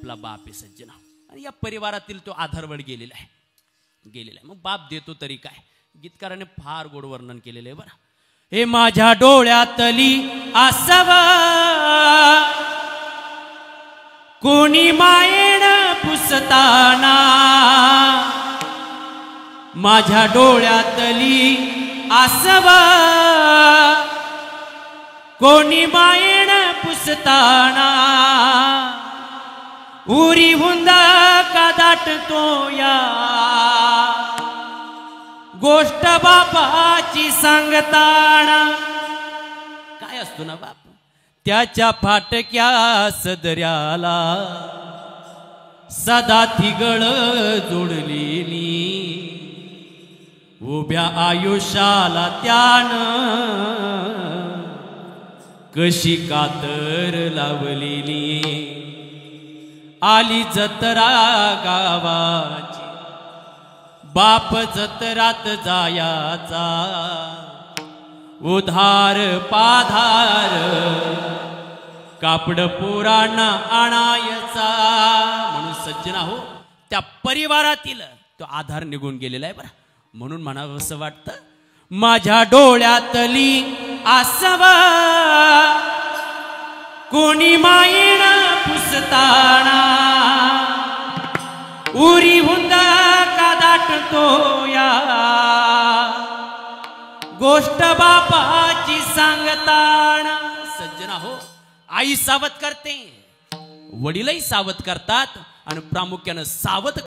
आपला बाप आहे सज्जना आणि या परिवारातील तो आधारवड गेलेला आहे मग बाप देतो तरी काय गीतकाराने फार गोड वर्णन केलेलं आहे बरं हे माझ्या डोळ्यातली आसवा कोणी मायेन पुसताना माझ्या डोळ्यातली आसवा कोणी मायेन पुसताना उरी हुंदा का दाटतो या गोष्ट बापाची सांगताना काय असतो ना बाप त्याच्या फाटक्या सदऱ्याला सदा थिगळ जोडलेली उभ्या आयुष्याला त्यानं कशी कातर लावलेली आली जत्रा गावाची बाप जत्रात जायाचा उधार पाधार कापड पुराणा आणायचा म्हणून सज्जना हो त्या परिवारातील तो आधार निघून गेलेला आहे बरं म्हणून म्हणावं असं वाटतं माझ्या डोळ्यातली आसवा कोणी मायेन पुसताना उरी हुंदा का दाटतो या गोष्ट बापाची सांगताना सज्जना हो आई सावध करते वडीलही सावध करतात आणि प्रामुख्याने सावध